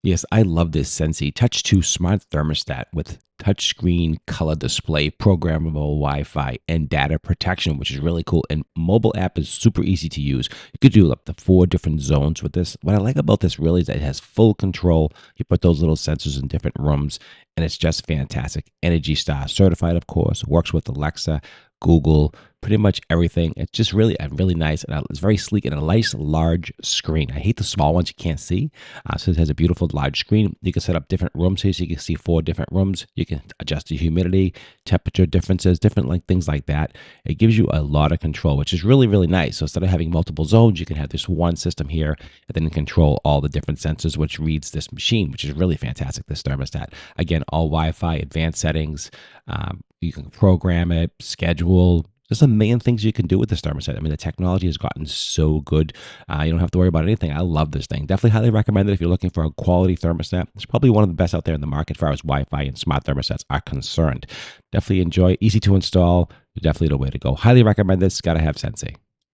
Yes, I love this Sensi Touch 2 smart thermostat with touchscreen color display, programmable Wi-Fi, and data protection, which is really cool. And mobile app is super easy to use. You could do up to 4 different zones with this. What I like about this really is that it has full control. You put those little sensors in different rooms, and it's just fantastic. Energy Star certified, of course. Works with Alexa, Google, pretty much everything. It's just really nice, and it's very sleek and a nice large screen. I hate the small ones you can't see. So it has a beautiful large screen. You can set up different rooms here, so you can see 4 different rooms. You can adjust the humidity, temperature differences, different like things like that. It gives you a lot of control, which is really nice. So instead of having multiple zones, you can have this one system here and then control all the different sensors, which reads this machine, which is really fantastic. This thermostat, again, all Wi-Fi, advanced settings. You can program it, schedule. There's a million things you can do with this thermostat. I mean, the technology has gotten so good. You don't have to worry about anything. I love this thing. Definitely highly recommend it if you're looking for a quality thermostat. It's probably one of the best out there in the market as far as Wi-Fi and smart thermostats are concerned. Definitely enjoy. Easy to install. Definitely the way to go. Highly recommend this. Got to have Sensi.